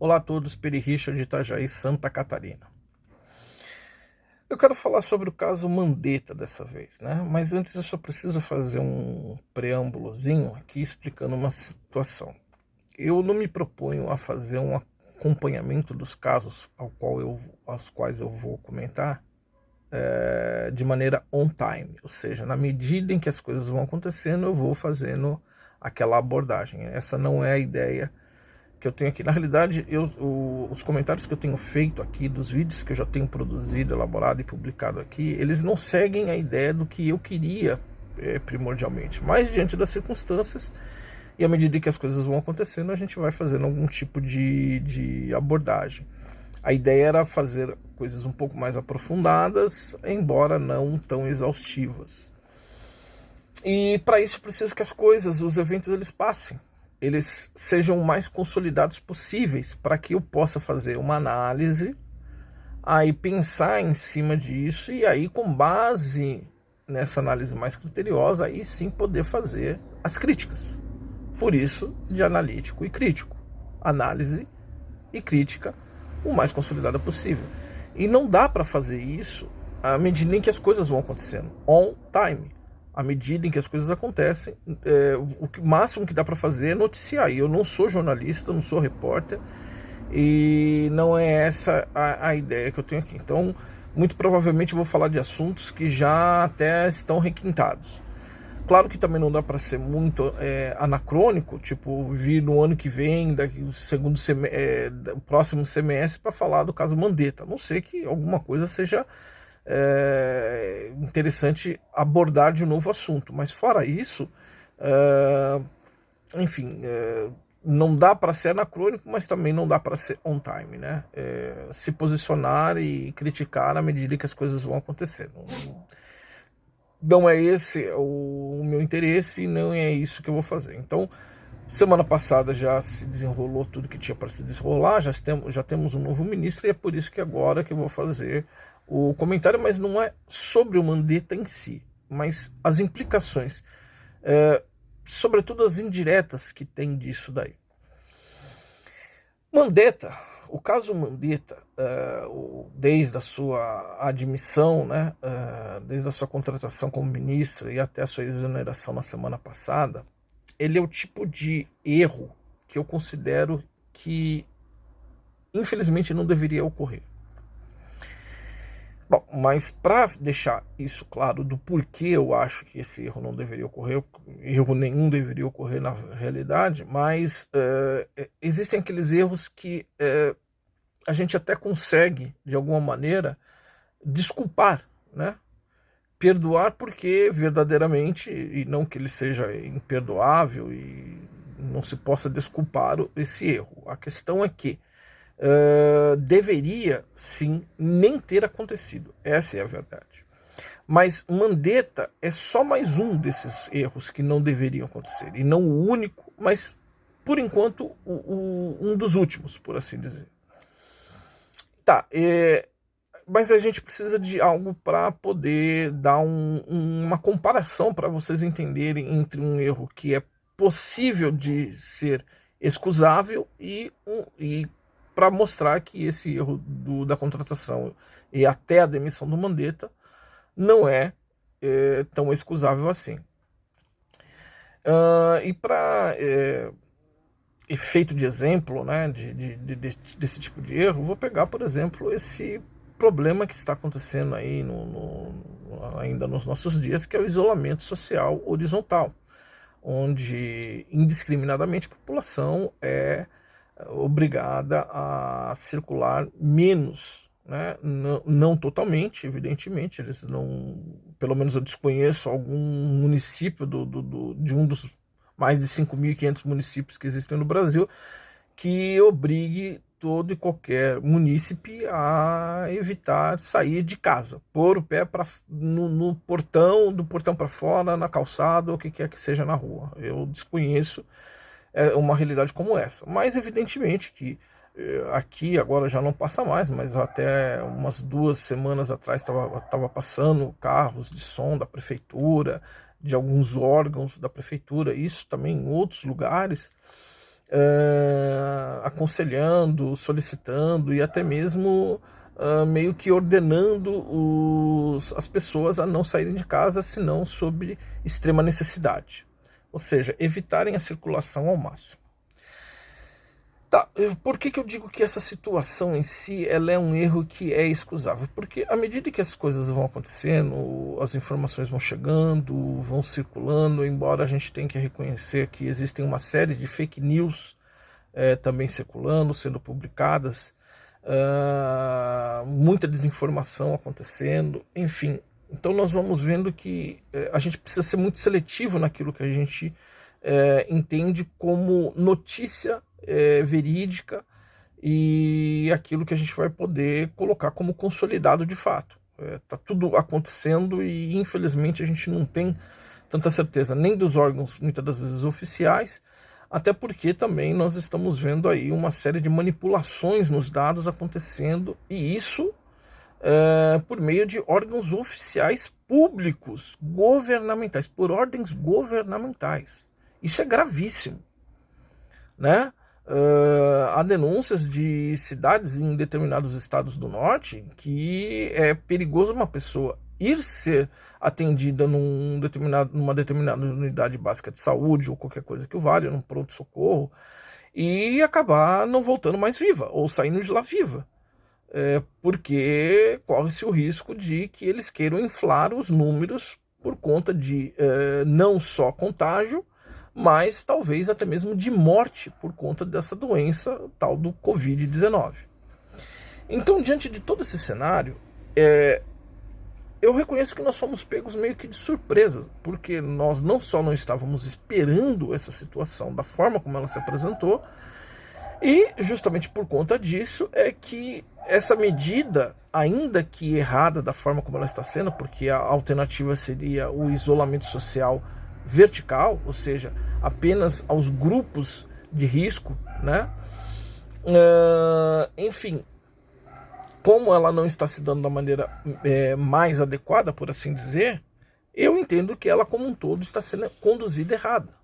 Olá a todos, Peri Richard de Itajaí, Santa Catarina. Eu quero falar sobre o caso Mandetta dessa vez, né? Mas antes eu só preciso fazer um preâmbulozinho aqui explicando uma situação. Eu não me proponho a fazer um acompanhamento dos casos aos quais eu vou comentar de maneira on time, ou seja, na medida em que as coisas vão acontecendo, eu vou fazendo aquela abordagem. Essa não é a ideia que eu tenho aqui. Na realidade, os comentários que eu tenho feito aqui, dos vídeos que eu já tenho produzido, elaborado e publicado aqui, eles não seguem a ideia do que eu queria primordialmente, mas diante das circunstâncias e à medida que as coisas vão acontecendo, a gente vai fazendo algum tipo de abordagem. A ideia era fazer coisas um pouco mais aprofundadas, embora não tão exaustivas. E para isso preciso que as coisas, os eventos, eles passem. Eles sejam o mais consolidados possíveis para que eu possa fazer uma análise, aí pensar em cima disso e aí com base nessa análise mais criteriosa, aí sim poder fazer as críticas. Por isso, de analítico e crítico. Análise e crítica o mais consolidada possível. E não dá para fazer isso à medida em que as coisas vão acontecendo, on time. À medida em que as coisas acontecem, o máximo que dá para fazer é noticiar. E eu não sou jornalista, não sou repórter, e não é essa a ideia que eu tenho aqui. Então, muito provavelmente eu vou falar de assuntos que já até estão requintados. Claro que também não dá para ser muito anacrônico, tipo, vir no ano que vem, do próximo semestre, para falar do caso Mandetta. A não ser que alguma coisa seja interessante abordar de um novo assunto. Mas fora isso, enfim, não dá para ser anacrônico, mas também não dá para ser on time, né? Se posicionar e criticar à medida que as coisas vão acontecendo. Não é esse o meu interesse e não é isso que eu vou fazer. Então, semana passada já se desenrolou tudo que tinha para se desenrolar, já temos um novo ministro e é por isso que agora que eu vou fazer o comentário, mas não é sobre o Mandetta em si, mas as implicações, sobretudo as indiretas que tem disso daí. Mandetta, o caso Mandetta, desde a sua admissão, né, desde a sua contratação como ministro e até a sua exoneração na semana passada, ele é o tipo de erro que eu considero que, infelizmente, não deveria ocorrer. Bom, mas para deixar isso claro do porquê eu acho que esse erro não deveria ocorrer, erro nenhum deveria ocorrer na realidade, mas existem aqueles erros que a gente até consegue, de alguma maneira, desculpar, né? Perdoar porque verdadeiramente, e não que ele seja imperdoável e não se possa desculpar esse erro. A questão é que deveria sim nem ter acontecido. Essa é a verdade. Mas Mandetta é só mais um desses erros que não deveriam acontecer. E não o único, mas por enquanto um dos últimos, por assim dizer. Tá, mas a gente precisa de algo para poder dar uma comparação para vocês entenderem entre um erro que é possível de ser excusável e para mostrar que esse erro da contratação e até a demissão do Mandetta não é tão excusável assim. E para efeito de exemplo, né, desse tipo de erro, vou pegar, por exemplo, esse problema que está acontecendo aí ainda nos nossos dias, que é o isolamento social horizontal, onde indiscriminadamente a população é obrigada a circular menos, né? Não totalmente, evidentemente, eles não, pelo menos eu desconheço algum município de um dos mais de 5.500 municípios que existem no Brasil, que obrigue todo e qualquer munícipe a evitar sair de casa, pôr o pé no portão, do portão para fora, na calçada, ou o que quer que seja na rua. Eu desconheço uma realidade como essa. Mas evidentemente que aqui agora já não passa mais, mas até umas 2 semanas atrás estava passando carros de som da prefeitura, de alguns órgãos da prefeitura, isso também em outros lugares, aconselhando, solicitando e até mesmo meio que ordenando as pessoas a não saírem de casa senão sob extrema necessidade. Ou seja, evitarem a circulação ao máximo. Tá, por que eu digo que essa situação em si ela é um erro que é excusável? Porque à medida que as coisas vão acontecendo, as informações vão chegando, vão circulando, embora a gente tenha que reconhecer que existem uma série de fake news também circulando, sendo publicadas, muita desinformação acontecendo, enfim. Então nós vamos vendo que a gente precisa ser muito seletivo naquilo que a gente entende como notícia verídica e aquilo que a gente vai poder colocar como consolidado de fato. Tá tudo acontecendo e infelizmente a gente não tem tanta certeza nem dos órgãos, muitas das vezes oficiais, até porque também nós estamos vendo aí uma série de manipulações nos dados acontecendo, e isso por meio de órgãos oficiais públicos, governamentais, por ordens governamentais. Isso é gravíssimo, né? Há denúncias de cidades em determinados estados do norte que é perigoso uma pessoa ir ser atendida numa determinada unidade básica de saúde ou qualquer coisa que o valha, num pronto-socorro, e acabar não voltando mais viva ou saindo de lá viva. Porque corre-se o risco de que eles queiram inflar os números por conta de não só contágio, mas talvez até mesmo de morte por conta dessa doença tal do Covid-19. Então, diante de todo esse cenário, eu reconheço que nós fomos pegos meio que de surpresa, porque nós não só não estávamos esperando essa situação da forma como ela se apresentou, e justamente por conta disso é que essa medida, ainda que errada da forma como ela está sendo, porque a alternativa seria o isolamento social vertical, ou seja, apenas aos grupos de risco, né? Enfim, como ela não está se dando da maneira mais adequada, por assim dizer, eu entendo que ela como um todo está sendo conduzida errada.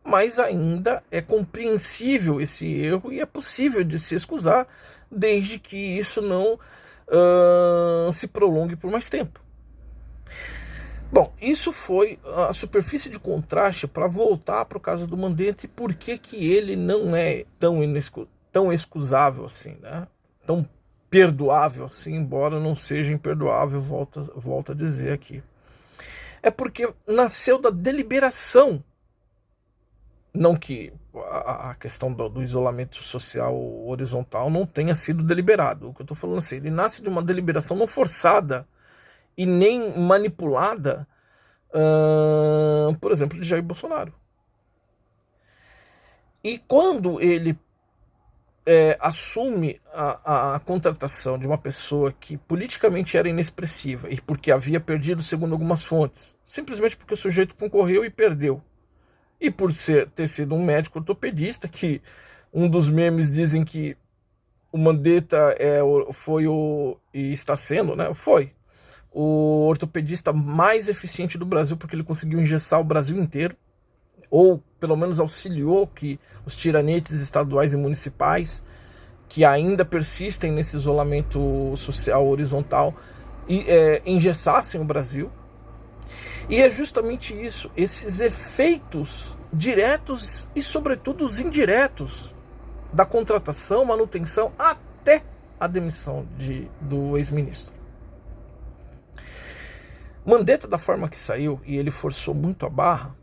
Mas ainda é compreensível esse erro e é possível de se excusar, desde que isso não se prolongue por mais tempo. Bom, isso foi a superfície de contraste para voltar para o caso do Mandetta e por que ele não é tão excusável assim, né? Tão perdoável assim, embora não seja imperdoável, volto a dizer aqui. É porque nasceu da deliberação, não que a questão do isolamento social horizontal não tenha sido deliberado. O que eu estou falando assim, ele nasce de uma deliberação não forçada e nem manipulada, por exemplo, de Jair Bolsonaro. E quando ele assume a contratação de uma pessoa que politicamente era inexpressiva e porque havia perdido, segundo algumas fontes, simplesmente porque o sujeito concorreu e perdeu, e por ter sido um médico ortopedista, que um dos memes dizem que o Mandetta foi e está sendo, né? Foi o ortopedista mais eficiente do Brasil, porque ele conseguiu engessar o Brasil inteiro, ou pelo menos auxiliou que os tiranetes estaduais e municipais, que ainda persistem nesse isolamento social horizontal, engessassem o Brasil. E é justamente isso, esses efeitos diretos e sobretudo os indiretos da contratação, manutenção, até a demissão do ex-ministro. Mandetta, da forma que saiu, e ele forçou muito a barra,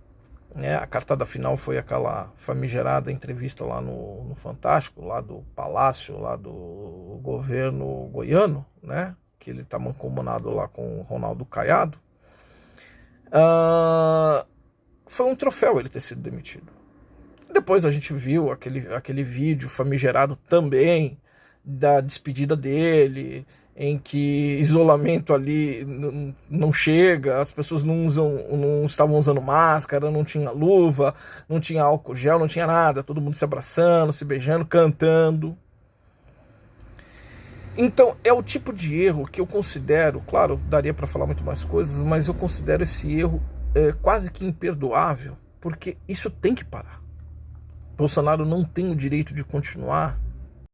né, a cartada final foi aquela famigerada entrevista lá no Fantástico, lá do Palácio, lá do governo goiano, né, que ele está mancomunado lá com o Ronaldo Caiado. Foi um troféu ele ter sido demitido. Depois a gente viu aquele vídeo famigerado também da despedida dele, em que isolamento ali não chega, as pessoas não estavam usando máscara, não tinha luva, não tinha álcool gel, não tinha nada, todo mundo se abraçando, se beijando, cantando. Então é o tipo de erro que eu considero, claro, daria para falar muito mais coisas, mas eu considero esse erro quase que imperdoável, porque isso tem que parar. Bolsonaro não tem o direito de continuar